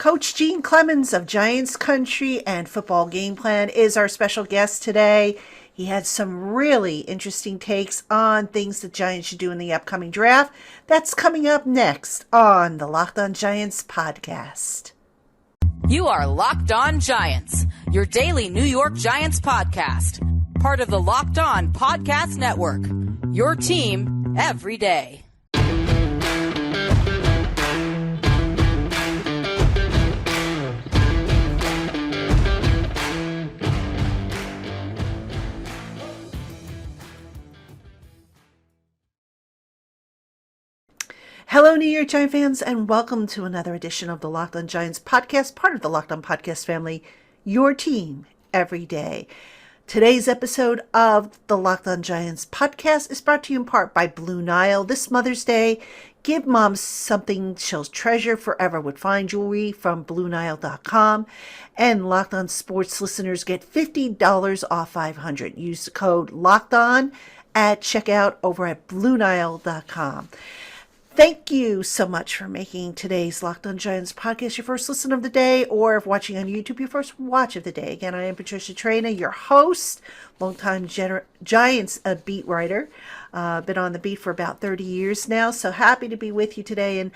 Coach Gene Clemons of Giants Country and Football Game Plan is our special guest today. He had some really interesting takes on things the Giants should do in the upcoming draft. That's coming up next on the LockedOn Giants podcast. You are Locked On Giants, your daily New York Giants podcast. Part of the Locked On Podcast Network, your team every day. Hello, New York Giant fans, and welcome to another edition of the Locked On Giants podcast, part of the Locked On Podcast family, your team every day. Today's episode of the Locked On Giants podcast is brought to you in part by Blue Nile. This Mother's Day, give mom something she'll treasure forever with fine jewelry from BlueNile.com. And Locked On Sports listeners get $50 off $500. Use the code LOCKEDON at checkout over at BlueNile.com. Thank you so much for making today's Locked On Giants podcast your first listen of the day, or if watching on YouTube, your first watch of the day. Again, I am Patricia Traina, your host, longtime Giants beat writer. Been on the beat for about 30 years now, so happy to be with you today. And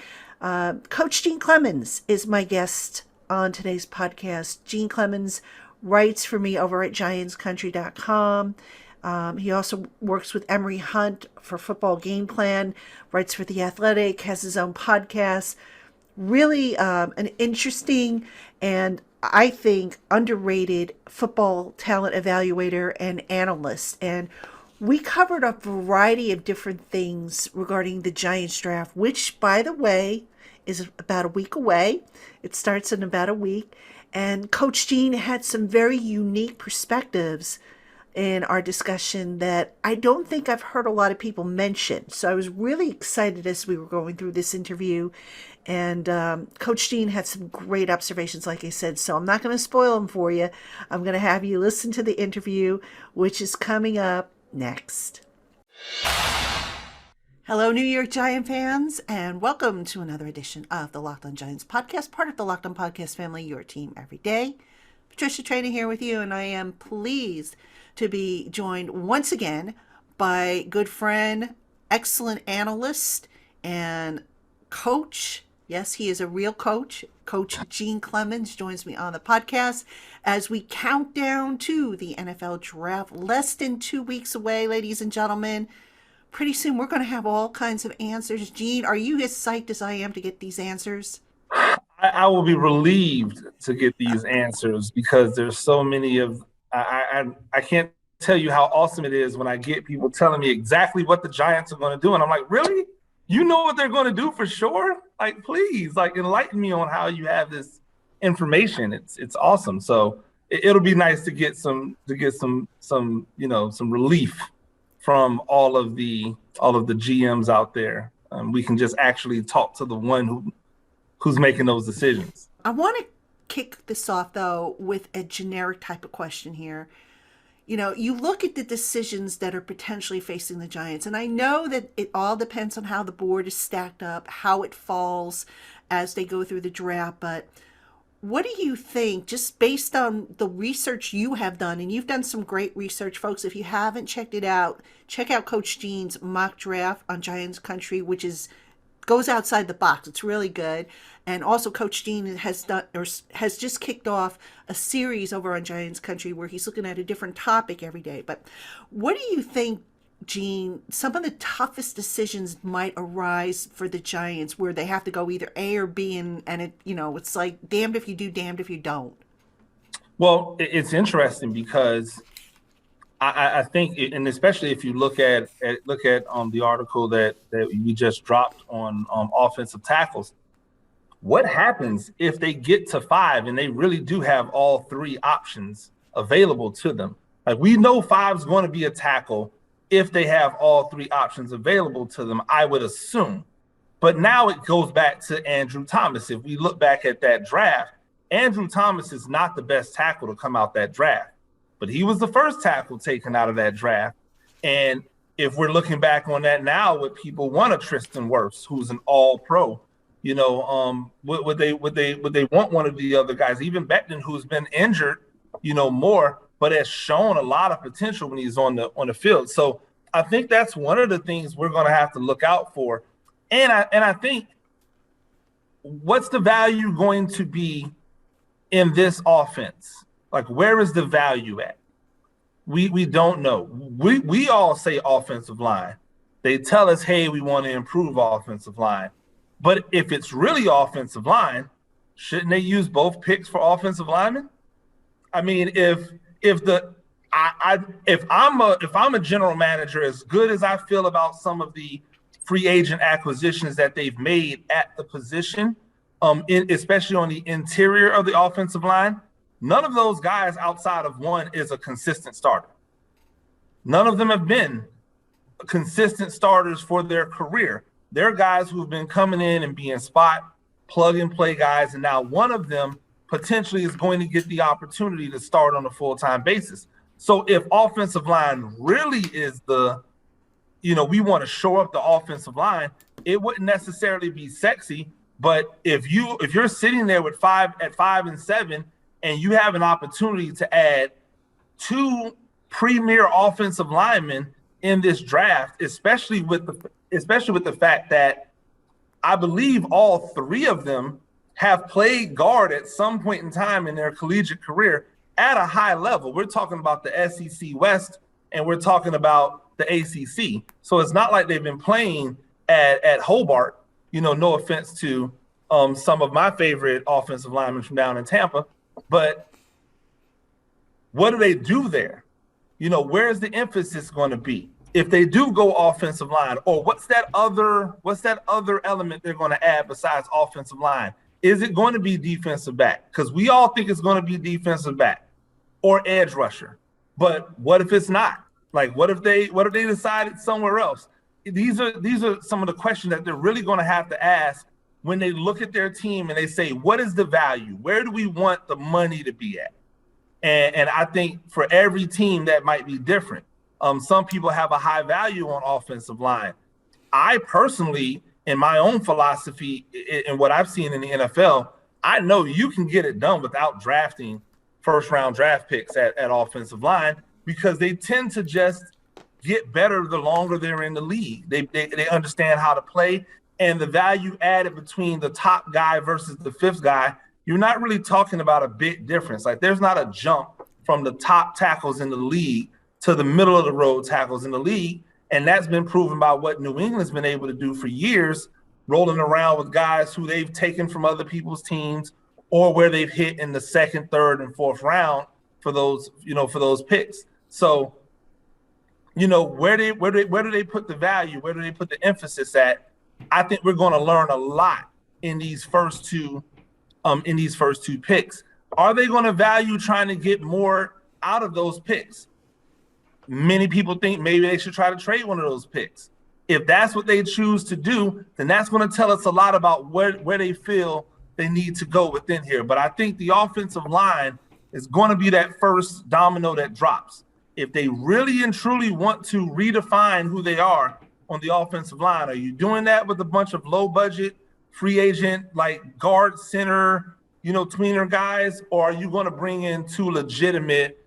Coach Gene Clemons is my guest on today's podcast. Gene Clemons writes for me over at GiantsCountry.com. He also works with Emory Hunt for Football Game Plan, writes for The Athletic, has his own podcast. Really an interesting and, I think, underrated football talent evaluator and analyst. And we covered a variety of different things regarding the Giants draft, which, by the way, is about a week away. It starts in about a week. And Coach Gene had some very unique perspectives in our discussion that I don't think I've heard a lot of people mention. So I was really excited as we were going through this interview. And Coach Gene had some great observations, like I said. So I'm not going to spoil them for you. I'm going to have you listen to the interview, which is coming up next. Hello, New York Giant fans, and welcome to another edition of the Locked On Giants podcast, part of the Locked On Podcast family, your team every day. Patricia Traina here with you, and I am pleased to be joined once again by good friend, excellent analyst, and coach. Yes, he is a real coach. Coach Gene Clemons joins me on the podcast as we count down to the NFL draft. Less than 2 weeks away, ladies and gentlemen. Pretty soon we're going to have all kinds of answers. Gene, are you as psyched as I am to get these answers? I will be relieved to get these answers because there's so many of I can't tell you how awesome it is when I get people telling me exactly what the Giants are going to do. And I'm like, really? You know what they're going to do for sure? Like, please, like, enlighten me on how you have this information. It's awesome. So it'll be nice to get some relief from all of the GMs out there. We can just actually talk to the one who's making those decisions. I want to kick this off, though, with a generic type of question here. You know, you look at the decisions that are potentially facing the Giants, and I know that it all depends on how the board is stacked up, how it falls as they go through the draft, but what do you think, just based on the research you have done, and you've done some great research, folks. If you haven't checked it out, check out Coach Gene's mock draft on Giants Country, which goes outside the box. It's really good. And also Coach Gene has just kicked off a series over on Giants Country where he's looking at a different topic every day. But what do you think, Gene, some of the toughest decisions might arise for the Giants where they have to go either A or B, and it's like damned if you do, damned if you don't? Well, it's interesting because I think, and especially if you look at the article that we just dropped on offensive tackles, what happens if they get to 5 and they really do have all 3 options available to them? Like, we know 5 is going to be a tackle if they have all 3 options available to them, I would assume. But now it goes back to Andrew Thomas. If we look back at that draft, Andrew Thomas is not the best tackle to come out that draft, but he was the first tackle taken out of that draft. And if we're looking back on that now, would people want a Tristan Wirfs, who's an all-pro? Would they want one of the other guys? Even Beckton, who's been injured, more, but has shown a lot of potential when he's on the field. So I think that's one of the things we're going to have to look out for. And I think, what's the value going to be in this offense? Like, where is the value at? We don't know. We all say offensive line. They tell us, hey, we want to improve offensive line. But if it's really offensive line, shouldn't they use both picks for offensive linemen? I mean, if I'm a general manager, as good as I feel about some of the free agent acquisitions that they've made at the position, especially on the interior of the offensive line, none of those guys outside of one is a consistent starter. None of them have been consistent starters for their career. They're guys who've been coming in and being spot plug and play guys, and now one of them potentially is going to get the opportunity to start on a full-time basis. So if offensive line really is we want to shore up the offensive line, it wouldn't necessarily be sexy. But if you're sitting there with 5 and 7, and you have an opportunity to add 2 premier offensive linemen in this draft, especially with the fact that I believe all 3 of them have played guard at some point in time in their collegiate career at a high level. We're talking about the SEC West, and we're talking about the ACC. So it's not like they've been playing at Hobart. No offense to some of my favorite offensive linemen from down in Tampa, but what do they do there? Where's the emphasis going to be if they do go offensive line? Or what's that other element they're going to add besides offensive line? Is it going to be defensive back? Because we all think it's going to be defensive back or edge rusher. But what if it's not? Like, what if they decided somewhere else? These are some of the questions that they're really going to have to ask when they look at their team and they say, what is the value? Where do we want the money to be at? And I think for every team that might be different. Some people have a high value on offensive line. I personally, in my own philosophy and what I've seen in the NFL, I know you can get it done without drafting first-round draft picks at offensive line, because they tend to just get better the longer they're in the league. They understand how to play, and the value added between the top guy versus the 5th guy, you're not really talking about a big difference. Like, there's not a jump from the top tackles in the league to the middle of the road tackles in the league. And that's been proven by what New England's been able to do for years, rolling around with guys who they've taken from other people's teams, or where they've hit in the 2nd, 3rd, and 4th round for those picks. So, where do they put the value? Where do they put the emphasis at? I think we're going to learn a lot in these first two picks. Are they going to value trying to get more out of those picks? Many people think maybe they should try to trade one of those picks. If that's what they choose to do, then that's going to tell us a lot about where they feel they need to go within here. But I think the offensive line is going to be that first domino that drops. If they really and truly want to redefine who they are on the offensive line, are you doing that with a bunch of low budget free agent, like guard, center, tweener guys, or are you going to bring in 2 legitimate,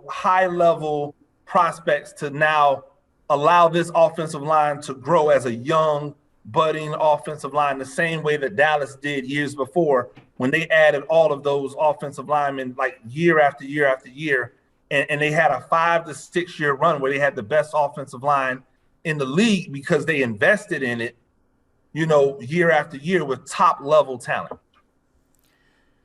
high level prospects to now allow this offensive line to grow as a young, budding offensive line, the same way that Dallas did years before when they added all of those offensive linemen like year after year after year. And they had a 5 to 6 year run where they had the best offensive line in the league because they invested in it, year after year with top level talent.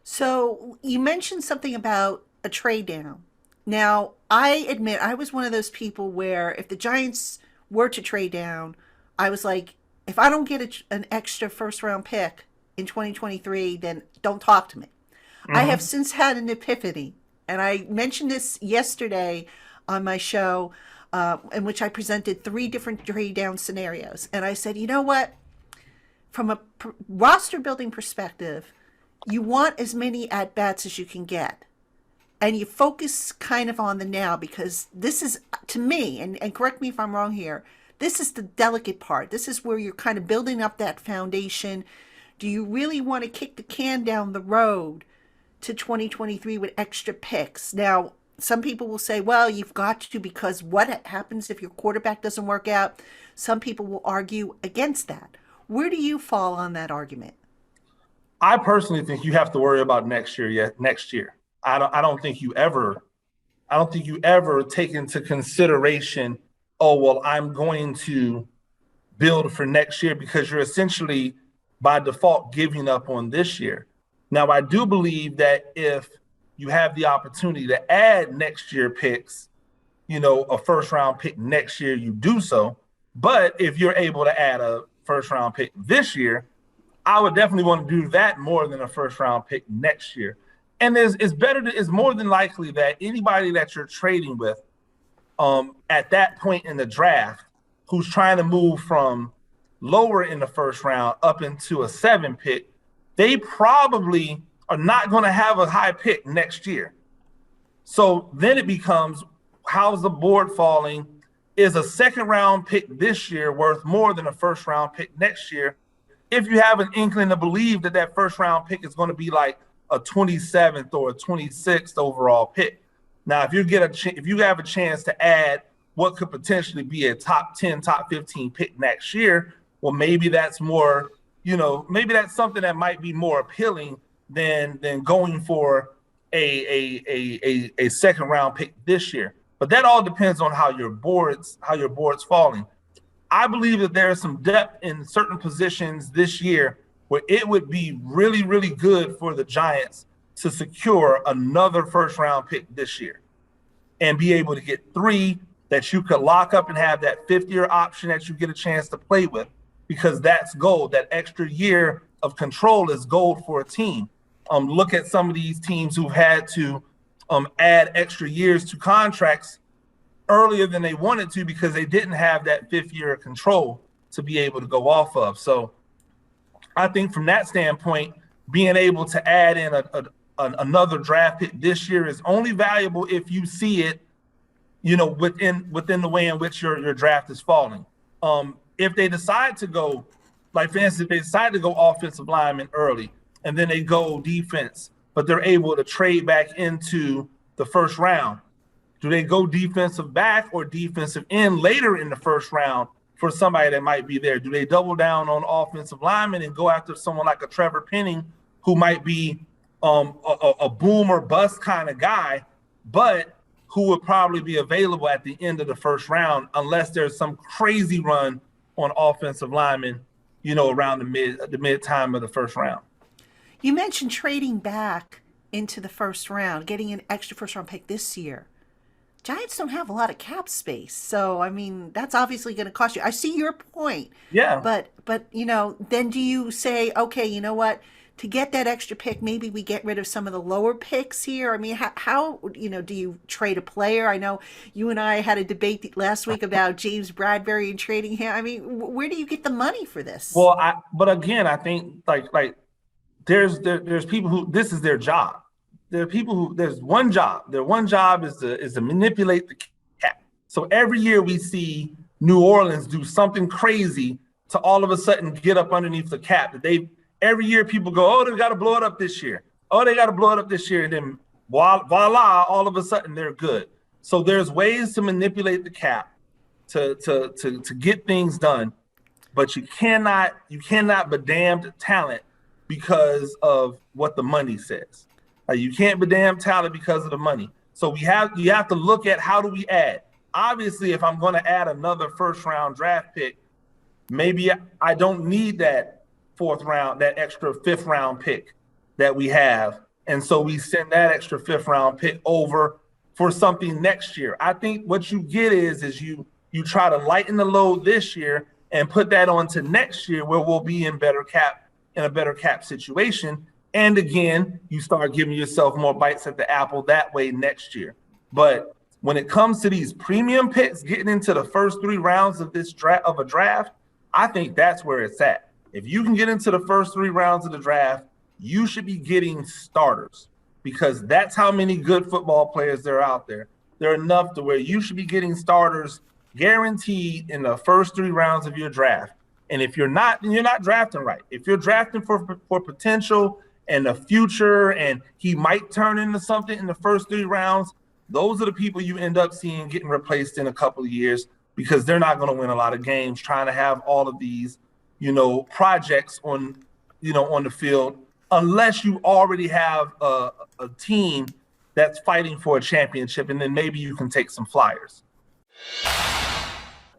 So you mentioned something about a trade down. Now, I admit I was one of those people where if the Giants were to trade down, I was like, if I don't get an extra 1st round pick in 2023, then don't talk to me. Mm-hmm. I have since had an epiphany, and I mentioned this yesterday on my show, in which I presented 3 different trade down scenarios. And I said, you know what? From a roster building perspective, you want as many at-bats as you can get. And you focus kind of on the now, because this is, to me, and correct me if I'm wrong here, this is the delicate part. This is where you're kind of building up that foundation Do you really want to kick the can down the road to 2023 with extra picks? Now, some people will say, well, you've got to, because what happens if your quarterback doesn't work out? Some people will argue against that. Where do you fall on that argument? I personally think you have to worry about next year. Next year. I don't think you ever take into consideration, oh, well, I'm going to build for next year, because you're essentially by default giving up on this year. Now, I do believe that if you have the opportunity to add next year picks, a first round pick next year, you do so. But if you're able to add a first round pick this year, I would definitely want to do that more than a first round pick next year. And it's more than likely that anybody that you're trading with at that point in the draft who's trying to move from lower in the first round up into a 7 pick, they probably are not going to have a high pick next year. So then it becomes, how's the board falling? Is a second round pick this year worth more than a first round pick next year? If you have an inkling to believe that first round pick is going to be like a 27th or a 26th overall pick. Now, if you have a chance to add what could potentially be a top 10, top 15 pick next year, well, maybe that's more, maybe that's something that might be more appealing than going for a second round pick this year. But that all depends on how your board's falling. I believe that there is some depth in certain positions this year where it would be really, really good for the Giants to secure another first round pick this year and be able to get 3 that you could lock up and have that 5th-year option that you get a chance to play with, because that's gold. That extra year of control is gold for a team. Look at some of these teams who've had to add extra years to contracts earlier than they wanted to because they didn't have that 5th year of control to be able to go off of. So I think from that standpoint, being able to add in another draft pick this year is only valuable if you see it, within the way in which your draft is falling. If they decide to go, like for instance, if they decide to go offensive lineman early and then they go defense, but they're able to trade back into the first round, do they go defensive back or defensive end later in the first round for somebody that might be there? Do they double down on offensive linemen and go after someone like a Trevor Penning, who might be a boom or bust kind of guy, but who would probably be available at the end of the first round unless there's some crazy run on offensive linemen, around the mid time of the first round? You mentioned trading back into the first round, getting an extra first round pick this year. Giants don't have a lot of cap space. So, I mean, that's obviously going to cost you. I see your point. Yeah. But then do you say, okay, you know what? To get that extra pick, maybe we get rid of some of the lower picks here. I mean, how do you trade a player? I know you and I had a debate last week about James Bradbury and trading him. I mean, where do you get the money for this? Well, but again, I think like there's people who this is their job. There are people who there's one job. Their one job is to manipulate the cap. So every year we see New Orleans do something crazy to all of a sudden get up underneath the cap. That every year people go, oh, they got to blow it up this year. Oh, they got to blow it up this year, and then voila, all of a sudden they're good. So there's ways to manipulate the cap to get things done, but you cannot bedam talent because of what the money says. You can't bedam talent because of the money. So you have to look at, how do we add? Obviously, if I'm going to add another first round draft pick, maybe I don't need that 4th round, that extra 5th round pick that we have. And so we send that extra 5th round pick over for something next year. I think what you get is you try to lighten the load this year and put that on to next year, where we'll be in a better cap situation. And again, you start giving yourself more bites at the apple that way next year. But when it comes to these premium picks getting into the first 3 rounds of a draft, I think that's where it's at. If you can get into the first 3 rounds of the draft, you should be getting starters, because that's how many good football players there are out there. There are enough to where you should be getting starters guaranteed in the first 3 rounds of your draft. And if you're not, then you're not drafting right. If you're drafting for potential and the future, and he might turn into something in the first 3 rounds, those are the people you end up seeing getting replaced in a couple of years, because they're not going to win a lot of games trying to have all of these, projects on the field, unless you already have a team that's fighting for a championship, and then maybe you can take some flyers.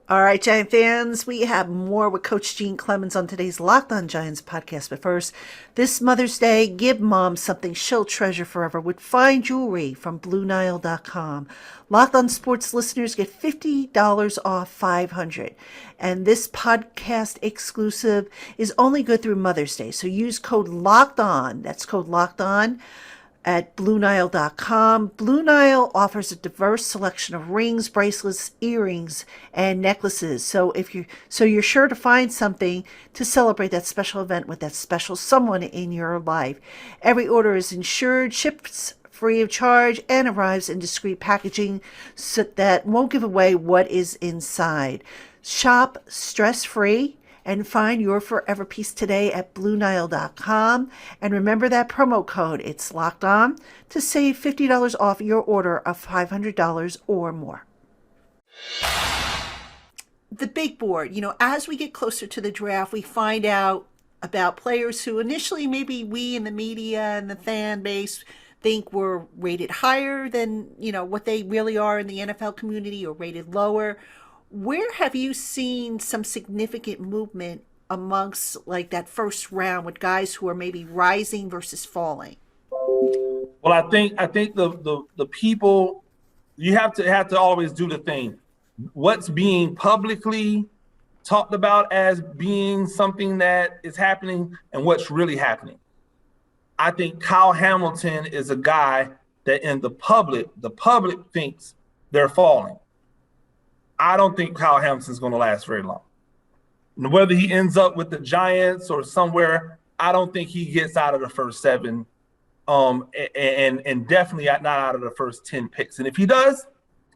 All right, Giant fans, we have more with Coach Gene Clemons on today's LockedOn Giants podcast. But first, this Mother's Day, give mom something she'll treasure forever with fine jewelry from BlueNile.com. LockedOn Sports listeners get $50 off $500. And this podcast exclusive is only good through Mother's Day. So use code LockedOn. That's code LockedOn at BlueNile.com. Blue Nile offers a diverse selection of rings, bracelets, earrings, and necklaces. So you're sure to find something to celebrate that special event with that special someone in your life. Every order is insured, ships free of charge, and arrives in discreet packaging so that won't give away what is inside. Shop stress-free and find your forever piece today at BlueNile.com. And remember that promo code, it's Locked On, to save $50 off your order of $500 or more. The big board, as we get closer to the draft, we find out about players who initially maybe we in the media and the fan base think were rated higher than, what they really are in the NFL community, or rated lower. Where have you seen some significant movement amongst like that first round with guys who are maybe rising versus falling? Well, I think the people, you have to always do the thing. What's being publicly talked about as being something that is happening and what's really happening. I think Kyle Hamilton is a guy that in the public thinks they're falling. I don't think Kyle Hamilton's going to last very long. Whether he ends up with the Giants or somewhere, I don't think he gets out of the first 7, and definitely not out of the first 10 picks. And if he does,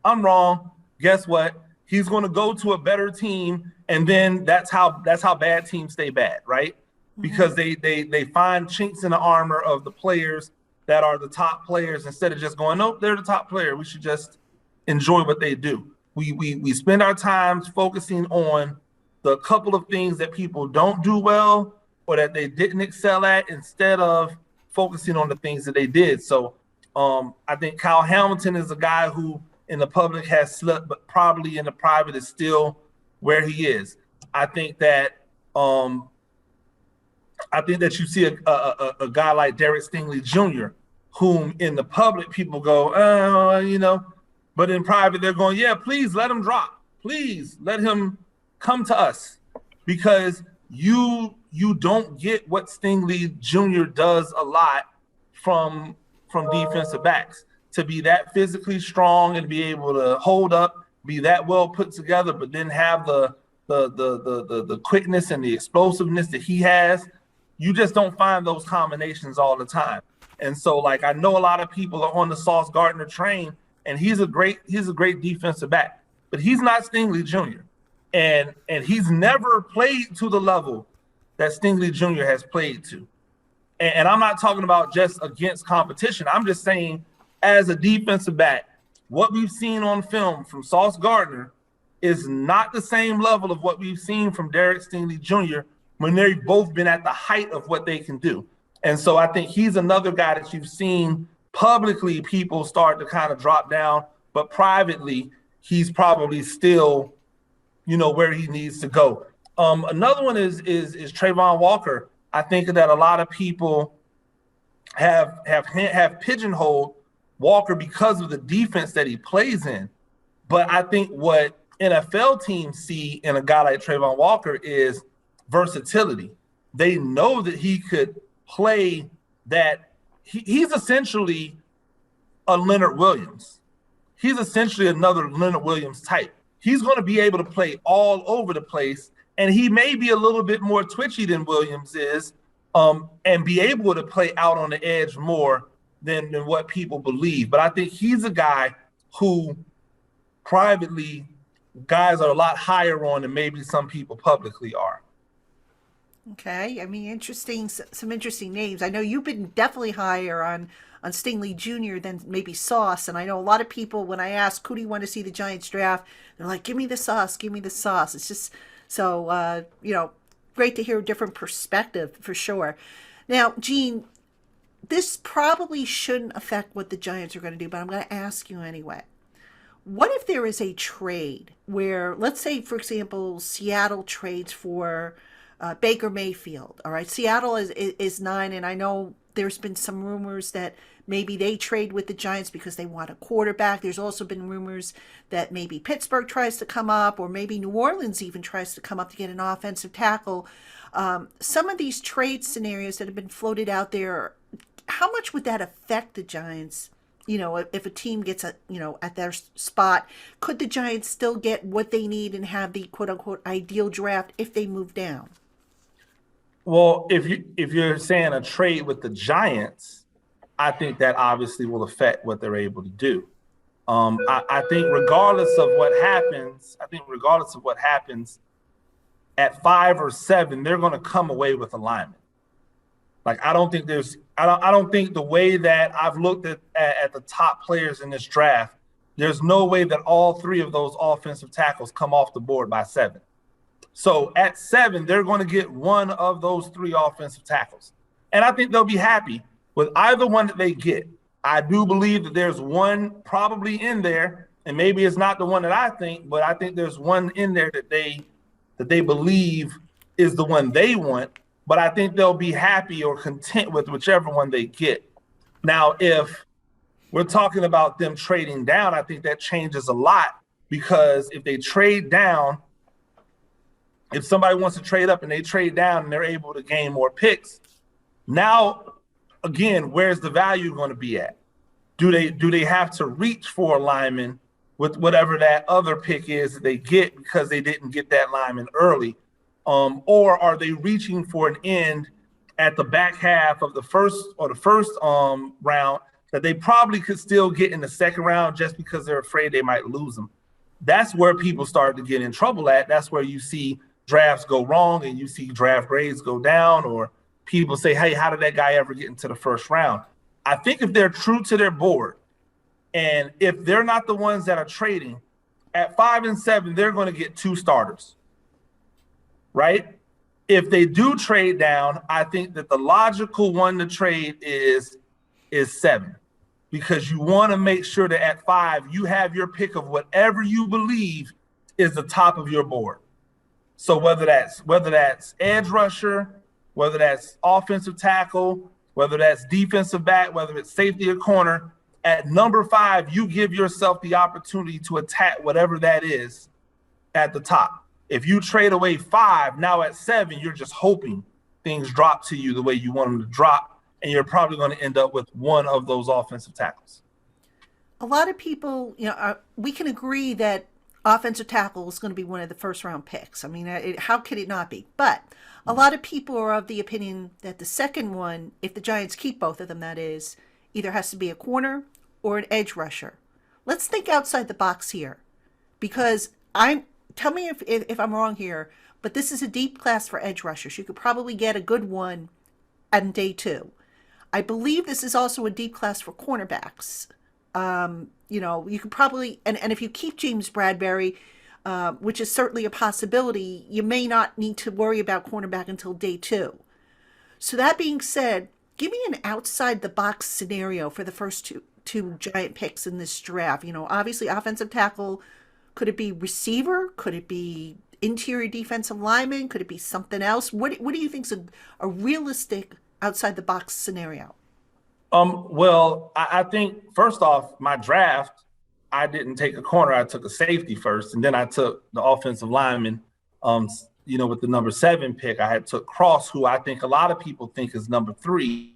I'm wrong. Guess what? He's going to go to a better team, and then that's how bad teams stay bad, right? Mm-hmm. Because they find chinks in the armor of the players that are the top players, instead of just going, nope, they're the top player, we should just enjoy what they do. We spend our time focusing on the couple of things that people don't do well or that they didn't excel at, instead of focusing on the things that they did. So I think Kyle Hamilton is a guy who in the public has slipped, but probably in the private is still where he is. I think that you see a guy like Derek Stingley Jr., whom in the public people go, but in private, they're going, yeah, please let him drop. Please let him come to us, because you don't get what Stingley Jr. does a lot from defensive backs, to be that physically strong and be able to hold up, be that well put together, but then have the quickness and the explosiveness that he has. You just don't find those combinations all the time. And so, I know a lot of people are on the Sauce Gardner train, and he's a great defensive back, but he's not Stingley Jr. And he's never played to the level that Stingley Jr. has played to. And I'm not talking about just against competition. I'm just saying, as a defensive back, what we've seen on film from Sauce Gardner is not the same level of what we've seen from Derek Stingley Jr. when they've both been at the height of what they can do. And so I think he's another guy that you've seen publicly people start to kind of drop down, but privately he's probably still, where he needs to go. Another one is Trayvon Walker. I think that a lot of people have pigeonholed Walker because of the defense that he plays in. But I think what NFL teams see in a guy like Trayvon Walker is versatility. They know that he could play that. He's essentially a Leonard Williams. He's essentially another Leonard Williams type. He's going to be able to play all over the place, and he may be a little bit more twitchy than Williams is, and be able to play out on the edge more than what people believe. But I think he's a guy who privately guys are a lot higher on than maybe some people publicly are. Okay, I mean, some interesting names. I know you've been definitely higher on Stingley Jr. than maybe Sauce, and I know a lot of people when I ask who do you want to see the Giants draft, they're like, "Give me the Sauce, give me the Sauce." It's just so great to hear a different perspective for sure. Now, Gene, this probably shouldn't affect what the Giants are going to do, but I'm going to ask you anyway. What if there is a trade where, let's say, for example, Seattle trades for Baker Mayfield? All right, Seattle is 9, and I know there's been some rumors that maybe they trade with the Giants because they want a quarterback. There's also been rumors that maybe Pittsburgh tries to come up, or maybe New Orleans even tries to come up to get an offensive tackle. Some of these trade scenarios that have been floated out there, how much would that affect the Giants? If a team gets at their spot, could the Giants still get what they need and have the quote unquote ideal draft if they move down? Well, if you're saying a trade with the Giants, I think that obviously will affect what they're able to do. I think regardless of what happens, at 5 or 7, they're going to come away with alignment. Like, I don't think the way that I've looked at the top players in this draft, there's no way that all 3 of those offensive tackles come off the board by 7. So at 7, they're going to get one of those 3 offensive tackles. And I think they'll be happy with either one that they get. I do believe that there's one probably in there, and maybe it's not the one that I think, but I think there's one in there that they believe is the one they want. But I think they'll be happy or content with whichever one they get. Now, if we're talking about them trading down, I think that changes a lot, because if they trade down, if somebody wants to trade up and they trade down and they're able to gain more picks, now, again, where's the value going to be at? Do they have to reach for a lineman with whatever that other pick is that they get because they didn't get that lineman early? Or are they reaching for an end at the back half of the first round that they probably could still get in the second round just because they're afraid they might lose them? That's where people start to get in trouble at. That's where you see drafts go wrong and you see draft grades go down, or people say, hey, how did that guy ever get into the first round? I think if they're true to their board, and if they're not the ones that are trading, at 5 and 7, they're going to get 2 starters. Right? If they do trade down, I think that the logical one to trade is 7, because you want to make sure that at 5 you have your pick of whatever you believe is the top of your board. So whether that's edge rusher, whether that's offensive tackle, whether that's defensive back, whether it's safety or corner, at number 5 you give yourself the opportunity to attack whatever that is at the top. If you trade away 5, now at 7, you're just hoping things drop to you the way you want them to drop, and you're probably going to end up with one of those offensive tackles. A lot of people, we can agree that offensive tackle is going to be one of the first round picks. I mean, how could it not be? But a lot of people are of the opinion that the second one, if the Giants keep both of them, that is, either has to be a corner or an edge rusher. Let's think outside the box here, because tell me if I'm wrong here, but this is a deep class for edge rushers. You could probably get a good one on day 2. I believe this is also a deep class for cornerbacks. You could probably, and if you keep James Bradbury, which is certainly a possibility, you may not need to worry about cornerback until day 2. So that being said, give me an outside the box scenario for the first two Giant picks in this draft. Obviously offensive tackle. Could it be receiver? Could it be interior defensive lineman? Could it be something else? What do you think is a realistic outside the box scenario? Well, I think first off, my draft, I didn't take a corner. I took a safety first, and then I took the offensive lineman. With the number 7 pick, I had took Cross, who I think a lot of people think is number 3,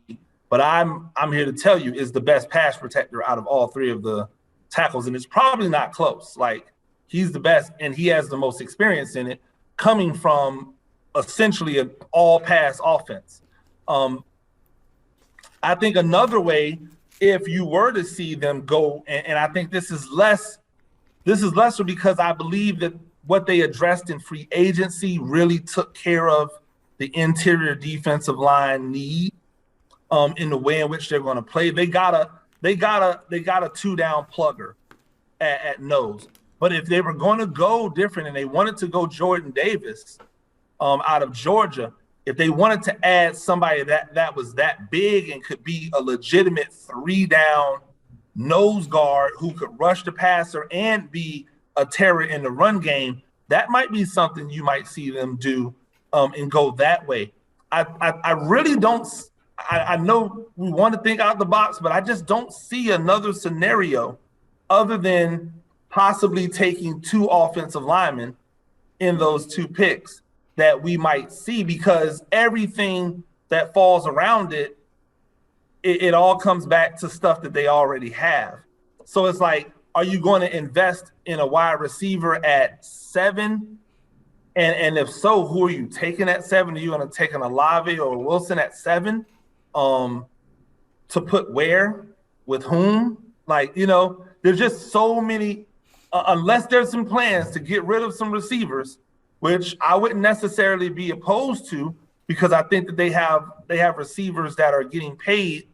but I'm here to tell you is the best pass protector out of all 3 of the tackles, and it's probably not close. Like, he's the best, and he has the most experience in it, coming from essentially an all-pass offense. I think another way, if you were to see them go, and I think this is lesser because I believe that what they addressed in free agency really took care of the interior defensive line need in the way in which they're going to play. They got a two-down plugger at nose. But if they were going to go different and they wanted to go Jordan Davis out of Georgia, if they wanted to add somebody that was that big and could be a legitimate three-down nose guard who could rush the passer and be a terror in the run game, that might be something you might see them do and go that way. I really don't. I know we want to think out the box, but I just don't see another scenario other than possibly taking two offensive linemen in those two picks that we might see, because everything that falls around it all comes back to stuff that they already have. So it's like, are you going to invest in a wide receiver at 7? And if so, who are you taking at 7? Are you going to take an Olave or Wilson at 7? To put where, with whom? Like, there's just so many, unless there's some plans to get rid of some receivers, which I wouldn't necessarily be opposed to, because I think that they have receivers that are getting paid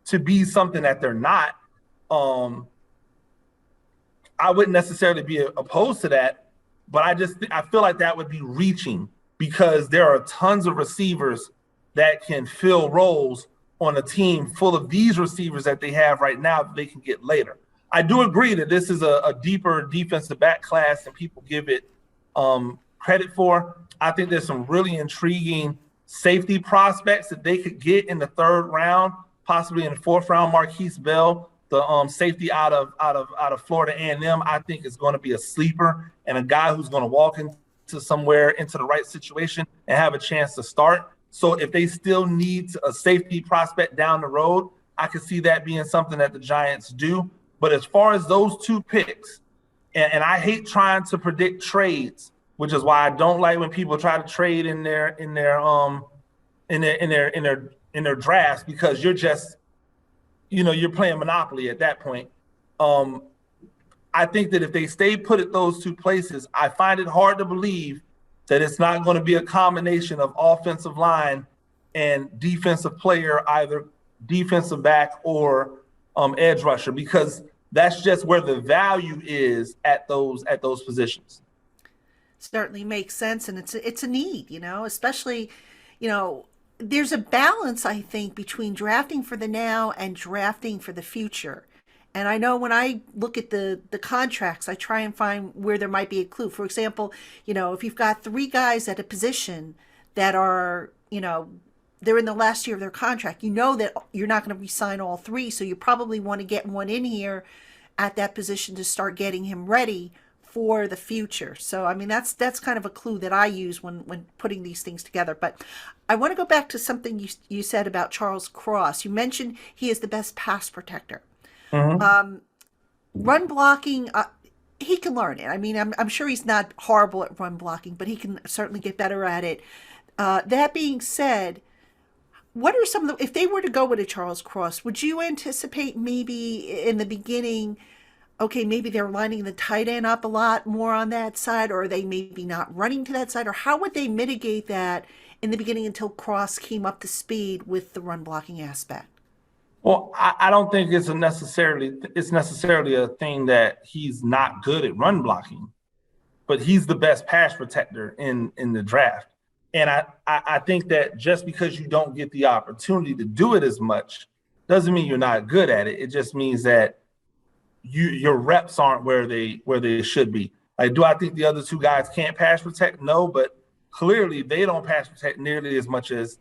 to be something that they're not. I wouldn't necessarily be opposed to that, but I feel like that would be reaching, because there are tons of receivers that can fill roles on a team full of these receivers that they have right now that they can get later. I do agree that this is a deeper defensive back class than people give it credit for. I think there's some really intriguing safety prospects that they could get in the 3rd round, possibly in the 4th round. Marquise Bell, the safety out of Florida A&M, I think is going to be a sleeper and a guy who's going to walk into somewhere, into the right situation, and have a chance to start. So if they still need a safety prospect down the road, I could see that being something that the Giants do. But as far as those two picks, and I hate trying to predict trades, which is why I don't like when people try to trade in their drafts, because you're just, you're playing Monopoly at that point. I think that if they stay put at those two places, I find it hard to believe that it's not going to be a combination of offensive line and defensive player, either defensive back or edge rusher, because that's just where the value is at those positions. Certainly makes sense, and it's a need, especially, there's a balance, I think, between drafting for the now and drafting for the future. And I know when I look at the contracts, I try and find where there might be a clue. For example, if you've got 3 guys at a position that are, they're in the last year of their contract, that you're not going to re-sign all 3. So you probably want to get one in here at that position to start getting him ready for the future. So, I mean, that's kind of a clue that I use when putting these things together. But I want to go back to something you said about Charles Cross. You mentioned he is the best pass protector. Mm-hmm. Run blocking, he can learn it. I mean, I'm sure he's not horrible at run blocking, but he can certainly get better at it. That being said, what are some of if they were to go with a Charles Cross, would you anticipate maybe in the beginning, okay, maybe they're lining the tight end up a lot more on that side, or are they maybe not running to that side, or how would they mitigate that in the beginning until Cross came up to speed with the run blocking aspect? Well, I don't think it's necessarily a thing that he's not good at run blocking, but he's the best pass protector in the draft. And I think that just because you don't get the opportunity to do it as much doesn't mean you're not good at it. It just means that your reps aren't where they should be. Like, do I think the other 2 guys can't pass protect? No, but clearly they don't pass protect nearly as much as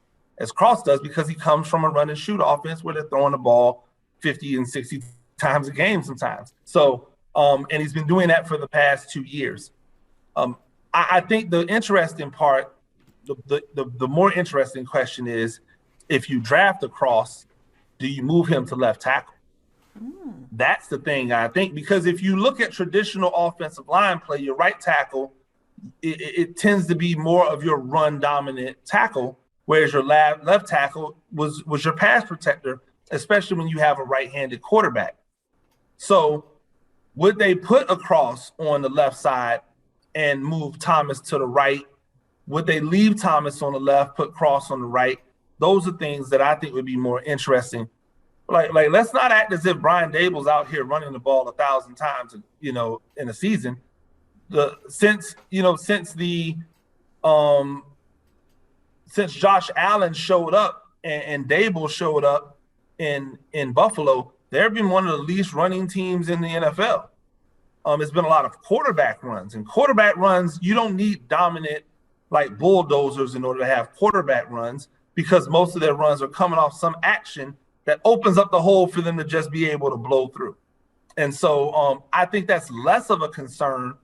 Cross does, because he comes from a run and shoot offense where they're throwing the ball 50 and 60 times a game sometimes. So, and he's been doing that for the past 2 years. I think the interesting part, the more interesting question is, if you draft a Cross, do you move him to left tackle? That's the thing, I think, because if you look at traditional offensive line play, your right tackle, it tends to be more of your run dominant tackle, whereas your left tackle was your pass protector, especially when you have a right-handed quarterback. So would they put a Cross on the left side and move Thomas to the right Would they leave Thomas on the left, put Cross on the right? Those are things that I think would be more interesting. Like let's not act as if Brian Dable's out here running the ball 1,000 times, in a season. Since Josh Allen showed up and Dable showed up in Buffalo, they've been one of the least running teams in the NFL. It's been a lot of quarterback runs, and quarterback runs, you don't need dominant like bulldozers in order to have quarterback runs, because most of their runs are coming off some action that opens up the hole for them to just be able to blow through. And so I think that's less of a concern.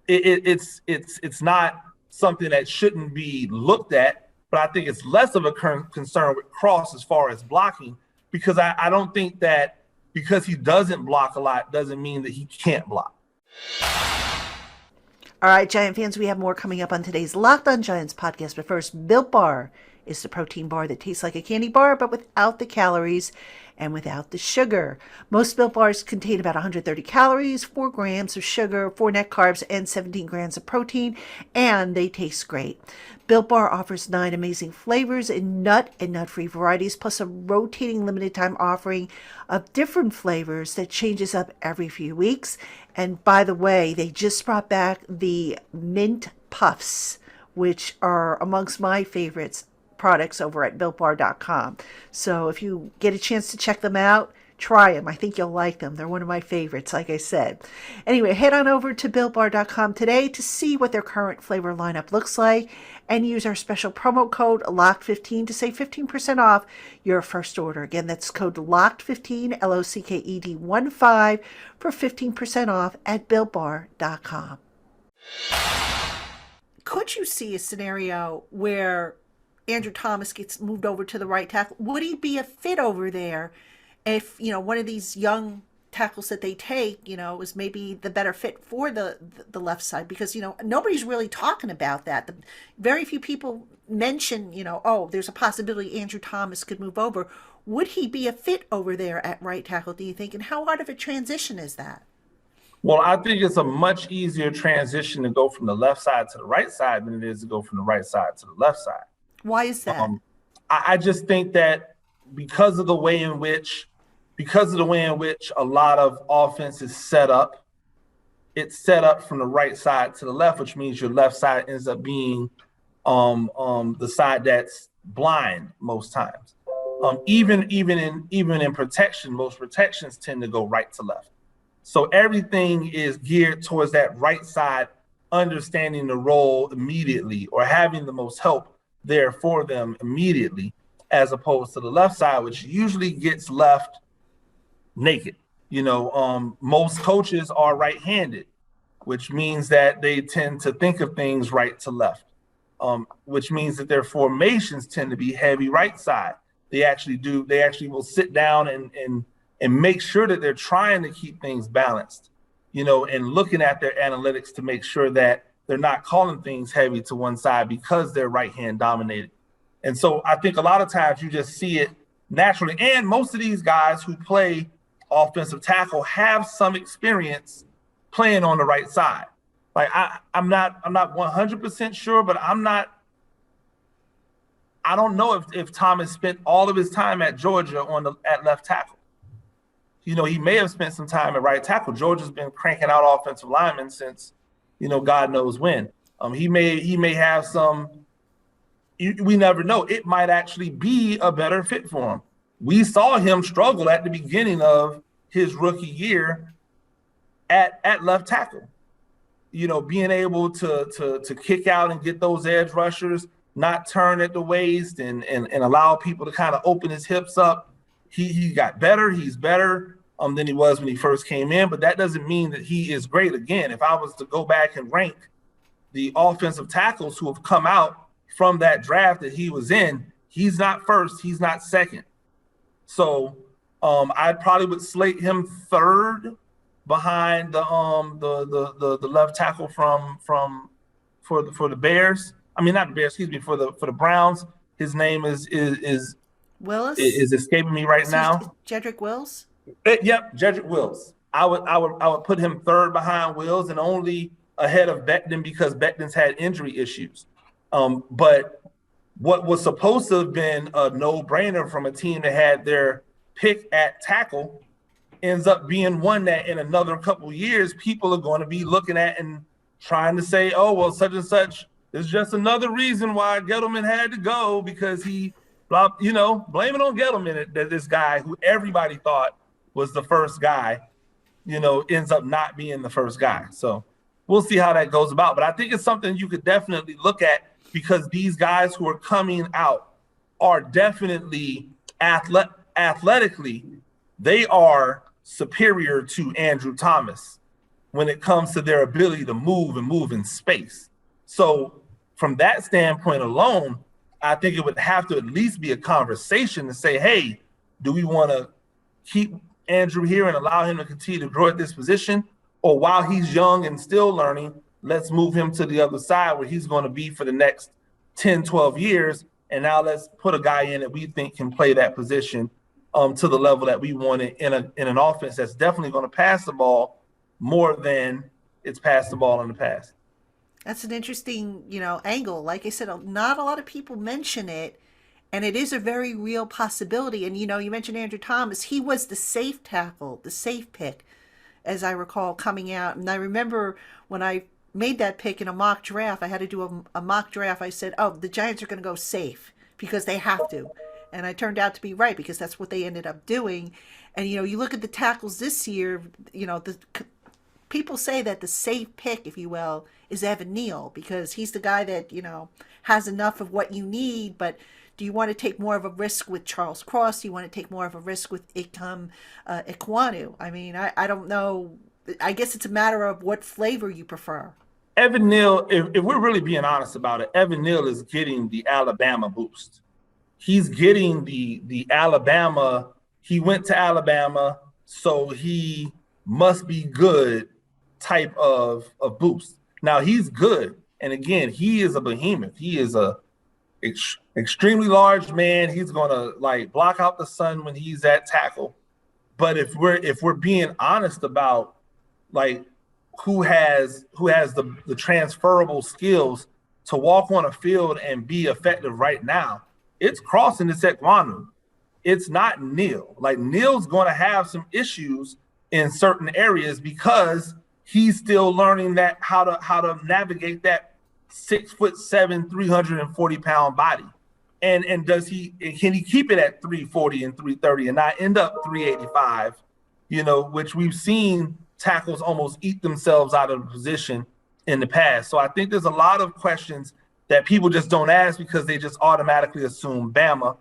It's not something that shouldn't be looked at, but I think it's less of a concern with Cross as far as blocking, because I don't think that because he doesn't block a lot doesn't mean that he can't block. All right, Giant fans, we have more coming up on today's Locked On Giants podcast. But first, Built Bar is the protein bar that tastes like a candy bar, but without the calories and without the sugar. Most Built Bars contain about 130 calories, 4 grams of sugar, 4 net carbs, and 17 grams of protein, and they taste great. Built Bar offers 9 amazing flavors in nut and nut-free varieties, plus a rotating limited-time offering of different flavors that changes up every few weeks. And by the way, they just brought back the Mint Puffs, which are amongst my favorites products over at BuiltBar.com. So if you get a chance to check them out, try them. I think you'll like them. They're one of my favorites, like I said. Anyway, head on over to BuiltBar.com today to see what their current flavor lineup looks like, and use our special promo code LOCKED15 to save 15% off your first order. Again, that's code LOCKED15, LOCKED15, for 15% off at BuiltBar.com. Could you see a scenario where Andrew Thomas gets moved over to the right tackle? Would he be a fit over there if, one of these young tackles that they take, is maybe the better fit for the left side? Because, nobody's really talking about that. Very few people mention, there's a possibility Andrew Thomas could move over. Would he be a fit over there at right tackle, do you think? And how hard of a transition is that? Well, I think it's a much easier transition to go from the left side to the right side than it is to go from the right side to the left side. Why is that? I just think that because of the way in which a lot of offense is set up, it's set up from the right side to the left, which means your left side ends up being the side that's blind most times. Even in protection, most protections tend to go right to left. So everything is geared towards that right side, understanding the role immediately or having the most help there for them immediately, as opposed to the left side, which usually gets left naked. Most coaches are right-handed, which means that they tend to think of things right to left, which means that their formations tend to be heavy right side. They actually will sit down and make sure that they're trying to keep things balanced, and looking at their analytics to make sure that they're not calling things heavy to one side because they're right-hand dominated. And so I think a lot of times you just see it naturally. And most of these guys who play offensive tackle have some experience playing on the right side. Like I'm not 100% sure, but I don't know if Thomas spent all of his time at Georgia at left tackle. He may have spent some time at right tackle. Georgia's been cranking out offensive linemen since, God knows when. He may have some. We never know. It might actually be a better fit for him. We saw him struggle at the beginning of his rookie year at left tackle. Being able to kick out and get those edge rushers, not turn at the waist and allow people to kind of open his hips up. He got better. He's better than he was when he first came in, but that doesn't mean that he is great. Again, if I was to go back and rank the offensive tackles who have come out from that draft that he was in, he's not first, he's not second. So I probably would slate him third behind the left tackle for the Bears. I mean, not the Bears, excuse me, for the Browns. His name is Willis? Is escaping me right now. Jedrick Wills? Yep, Jedrick Wills. I would put him third behind Wills and only ahead of Becton because Becton's had injury issues. But what was supposed to have been a no-brainer from a team that had their pick at tackle ends up being one that in another couple of years, people are going to be looking at and trying to say, oh, well, such and such is just another reason why Gettleman had to go because he, blame it on Gettleman that this guy who everybody thought was the first guy, ends up not being the first guy. So we'll see how that goes about. But I think it's something you could definitely look at because these guys who are coming out are definitely athletically, they are superior to Andrew Thomas when it comes to their ability to move and move in space. So from that standpoint alone, I think it would have to at least be a conversation to say, hey, do we want to keep Andrew here and allow him to continue to grow at this position? Or while he's young and still learning, let's move him to the other side where he's going to be for the next 10, 12 years. And now let's put a guy in that we think can play that position to the level that we wanted in an offense that's definitely going to pass the ball more than it's passed the ball in the past. That's an interesting, angle. Like I said, not a lot of people mention it, and it is a very real possibility. And, you mentioned Andrew Thomas. He was the safe tackle, the safe pick, as I recall, coming out. And I remember when I made that pick in a mock draft, I had to do a mock draft. I said, oh, the Giants are going to go safe because they have to. And I turned out to be right because that's what they ended up doing. And, you look at the tackles this year, people say that the safe pick, if you will, is Evan Neal because he's the guy that, has enough of what you need. But do you want to take more of a risk with Charles Cross? Do you want to take more of a risk with Ikem Ekwonu? I mean, I don't know. I guess it's a matter of what flavor you prefer. Evan Neal, if we're really being honest about it, Evan Neal is getting the Alabama boost. He's getting the Alabama. He went to Alabama, so he must be good type of boost. Now he's good, and again, he is a behemoth. He is a extremely large man. He's gonna block out the sun when he's at tackle. But if we're being honest about who has the transferable skills to walk on a field and be effective right now, it's Cross and it's Ekwonu. It's not Neal. Neal's going to have some issues in certain areas because he's still learning that how to navigate that 6'7", 340-pound body. And can he keep it at 340 and 330 and not end up 385? Which we've seen tackles almost eat themselves out of the position in the past. So I think there's a lot of questions that people just don't ask because they just automatically assume Bama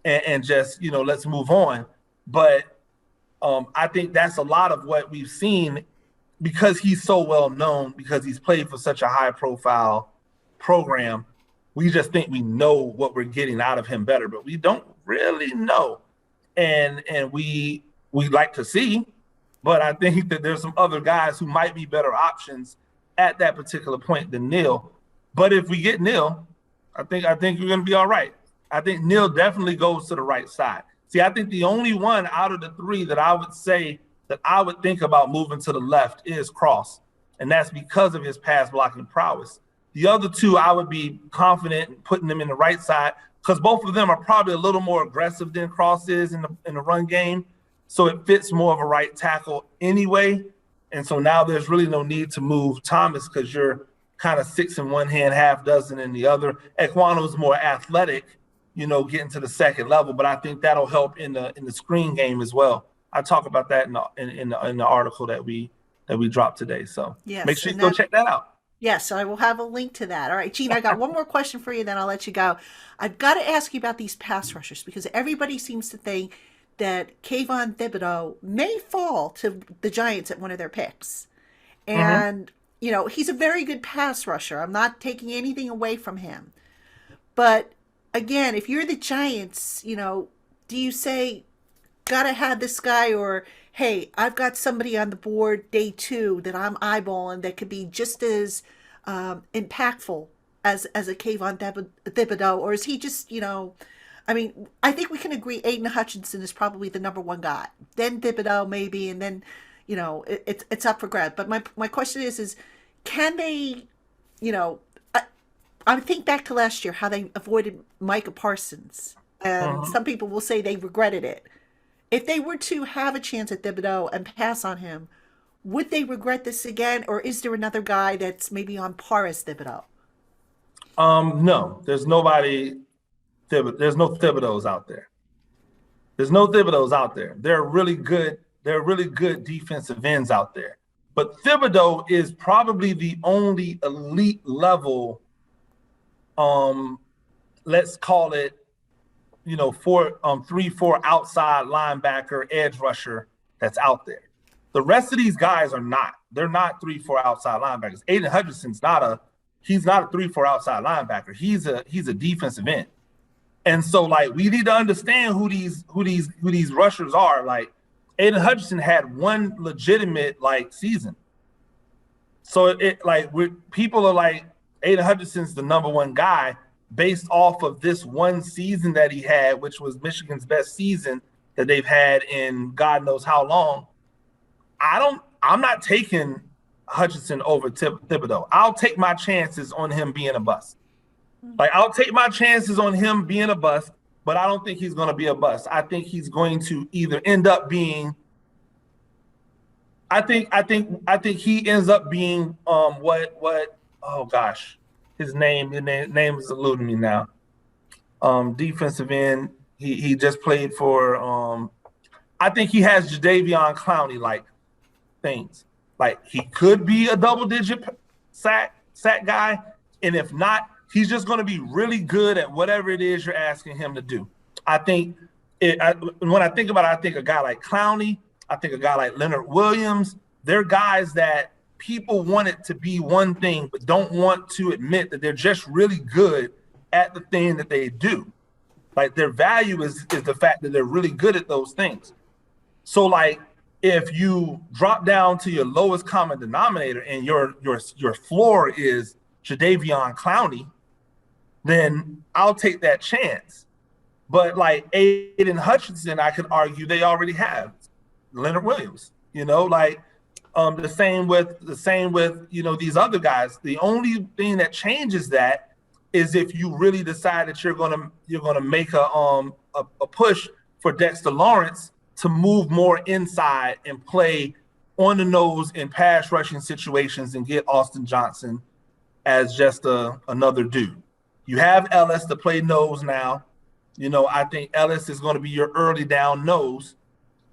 and just, let's move on. But I think that's a lot of what we've seen because he's so well known, because he's played for such a high profile program. We just think we know what we're getting out of him better, but we don't really know. And we like to see, but I think that there's some other guys who might be better options at that particular point than Neal. But if we get Neal, I think we're going to be all right. I think Neal definitely goes to the right side. See, I think the only one out of the three that I would say that I would think about moving to the left is Cross, and that's because of his pass blocking prowess. The other two, I would be confident in putting them in the right side because both of them are probably a little more aggressive than Cross is in the run game. So it fits more of a right tackle anyway. And so now there's really no need to move Thomas because you're kind of 6 in one hand, half dozen in the other. Ekwonu is more athletic, getting to the second level, but I think that'll help in the screen game as well. I talk about that in the article that we dropped today. So yes, make sure you go check that out. Yes, I will have a link to that. All right, Gene, I got one more question for you, then I'll let you go. I've got to ask you about these pass rushers because everybody seems to think that Kayvon Thibodeau may fall to the Giants at one of their picks. And, he's a very good pass rusher. I'm not taking anything away from him. But, again, if you're the Giants, do you say, gotta have this guy, or, hey, I've got somebody on the board day 2 that I'm eyeballing that could be just as impactful as a Kayvon Thibodeau, or is he just, I think we can agree Aiden Hutchinson is probably the number one guy. Then Thibodeau maybe, and then, it's up for grabs. But my question is can they, I think back to last year, how they avoided Micah Parsons. And some people will say they regretted it. If they were to have a chance at Thibodeau and pass on him, would they regret this again? Or is there another guy that's maybe on par as Thibodeau? No, there's nobody. There's no Thibodeaus out there. There's no Thibodeaus out there. There are really good defensive ends out there. But Thibodeau is probably the only elite level, let's call it, 3-4 outside linebacker, edge rusher that's out there. The rest of these guys are not. They're not 3-4 outside linebackers. Aiden Hutchinson's not a 3-4 outside linebacker. He's a defensive end. And so, like, we need to understand who these rushers are. Like, Aiden Hutchinson had one legitimate season. So people are like, Aiden Hutchinson's the number one guy based off of this one season that he had, which was Michigan's best season that they've had in God knows how long. I'm not taking Hutchinson over Thibodeau. I'll take my chances on him being a bust. I'll take my chances on him being a bust, but I don't think he's going to be a bust. I think he's going to either end up being. I think he ends up being what? Oh gosh, his name is eluding me now. Defensive end. He just played for. I think he has Jadeveon Clowney like things. Like, he could be a double-digit sack guy, and if not, he's just going to be really good at whatever it is you're asking him to do. I think when I think about it, I think a guy like Clowney, I think a guy like Leonard Williams. They're guys that people want it to be one thing, but don't want to admit that they're just really good at the thing that they do. Like, their value is the fact that they're really good at those things. So, like, if you drop down to your lowest common denominator and your floor is Jadeveon Clowney, then I'll take that chance. But like Aiden Hutchinson, I could argue they already have Leonard Williams. The same with these other guys. The only thing that changes that is if you really decide that you're gonna make a push for Dexter Lawrence to move more inside and play on the nose in pass rushing situations and get Austin Johnson as just another dude. You have Ellis to play nose now. I think Ellis is going to be your early down nose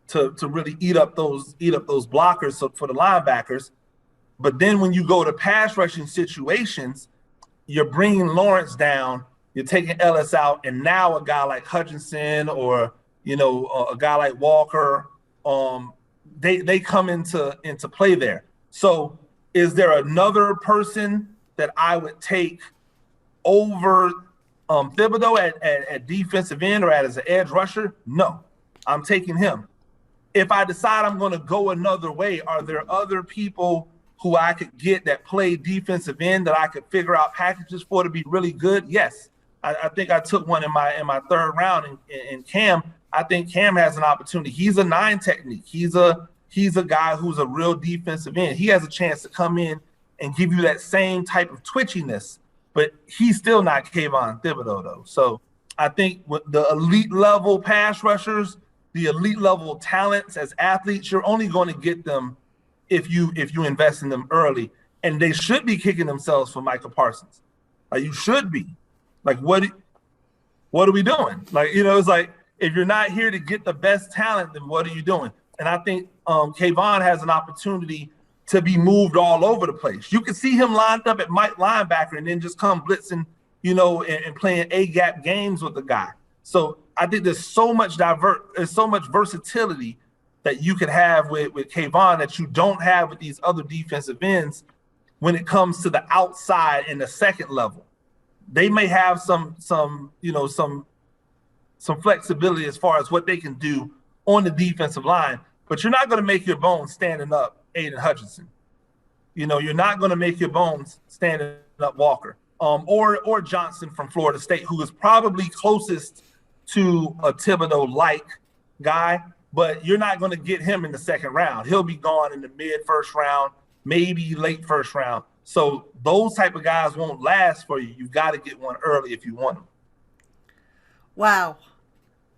to really eat up those blockers for the linebackers. But then when you go to pass rushing situations, you're bringing Lawrence down, you're taking Ellis out, and now a guy like Hutchinson or a guy like Walker, they come into play there. So is there another person that I would take over Thibodeau at defensive end or as an edge rusher? No, I'm taking him. If I decide I'm going to go another way, are there other people who I could get that play defensive end that I could figure out packages for to be really good? Yes. I think I took one in my third round in Cam. I think Cam has an opportunity. He's a 9 technique. He's a guy who's a real defensive end. He has a chance to come in and give you that same type of twitchiness, but he's still not Kayvon Thibodeau, though. So I think with the elite level pass rushers, the elite level talents as athletes, you're only going to get them if you invest in them early. And they should be kicking themselves for Micah Parsons. Like, you should be. Like, what are we doing? It's like, if you're not here to get the best talent, then what are you doing? And I think Kayvon has an opportunity to be moved all over the place. You can see him lined up at Mike linebacker and then just come blitzing, and playing A-gap games with the guy. So I think there's so much versatility that you could have with Kayvon that you don't have with these other defensive ends when it comes to the outside and the second level. They may have some flexibility as far as what they can do on the defensive line, but you're not going to make your bones standing up Aiden Hutchinson. You're not going to make your bones standing up Walker or Johnson from Florida State, who is probably closest to a Thibodeau-like guy, but you're not going to get him in the second round. He'll be gone in the mid-first round, maybe late first round. So those type of guys won't last for you. You've got to get one early if you want them. Wow.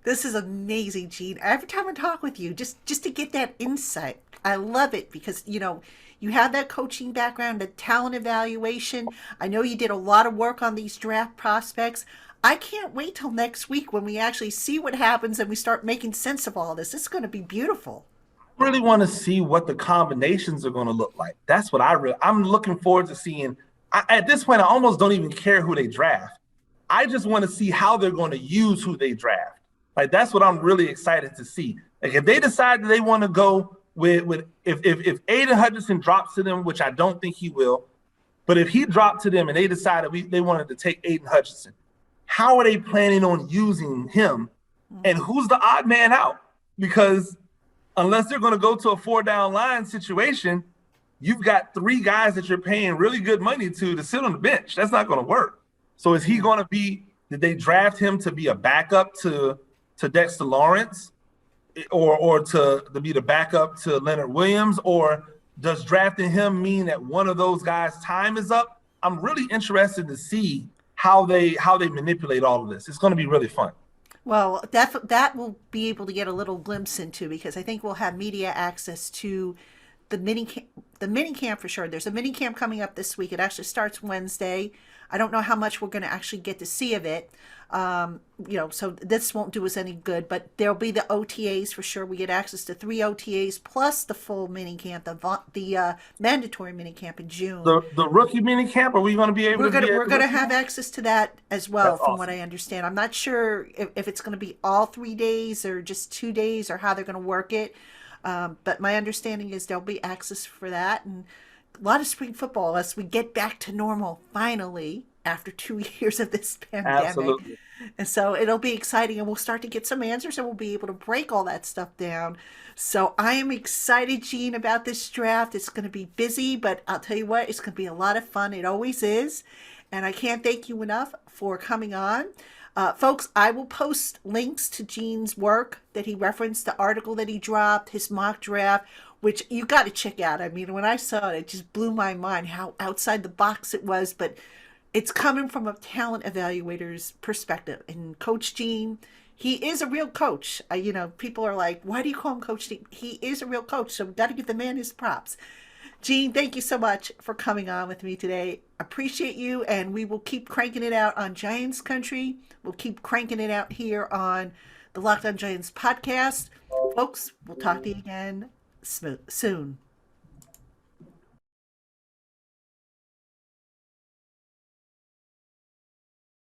This is amazing, Gene. Every time I talk with you, just to get that insight, I love it because you have that coaching background, the talent evaluation. I know you did a lot of work on these draft prospects. I can't wait till next week when we actually see what happens and we start making sense of all this. It's going to be beautiful. I really want to see what the combinations are going to look like. That's what I'm looking forward to seeing. At this point, I almost don't even care who they draft. I just want to see how they're going to use who they draft. Like, that's what I'm really excited to see. Like, if they decide that they want to go with if Aiden Hutchinson drops to them, which I don't think he will, but if he dropped to them and they decided they wanted to take Aiden Hutchinson, how are they planning on using him? And who's the odd man out? Because unless they're going to go to a 4-down line situation, you've got 3 guys that you're paying really good money to sit on the bench. That's not going to work. So is he going to be? Did they draft him to be a backup to Dexter Lawrence, or to be the backup to Leonard Williams, or does drafting him mean that one of those guys' time is up? I'm really interested to see how they manipulate all of this. It's going to be really fun. Well, that will be able to get a little glimpse into, because I think we'll have media access to the mini camp for sure. There's a mini camp coming up this week. It actually starts Wednesday. I don't know how much we're going to actually get to see of it. So this won't do us any good, but there'll be the OTAs for sure. We get access to 3 OTAs plus the full mini camp, the mandatory mini camp in June. The rookie mini camp, are we going to be able we're going to have access to that as well. That's from awesome. What I understand. I'm not sure if it's going to be all 3 days or just 2 days or how they're going to work it. But my understanding is there'll be access for that, and a lot of spring football as we get back to normal finally after 2 years of this pandemic. Absolutely. And so it'll be exciting, and we'll start to get some answers, and we'll be able to break all that stuff down. So I am excited, Gene, about this draft. It's going to be busy, but I'll tell you what, it's going to be a lot of fun. It always is. And I can't thank you enough for coming on. Folks, I will post links to Gene's work that he referenced, the article that he dropped, his mock draft, which you got to check out. I mean, when I saw it, it just blew my mind how outside the box it was, but it's coming from a talent evaluator's perspective. And Coach Gene, he is a real coach. People are like, why do you call him Coach Gene? He is a real coach, so we've got to give the man his props. Gene, thank you so much for coming on with me today. Appreciate you, and we will keep cranking it out on Giants Country. We'll keep cranking it out here on the LockedOn Giants podcast. Folks, we'll talk to you again soon.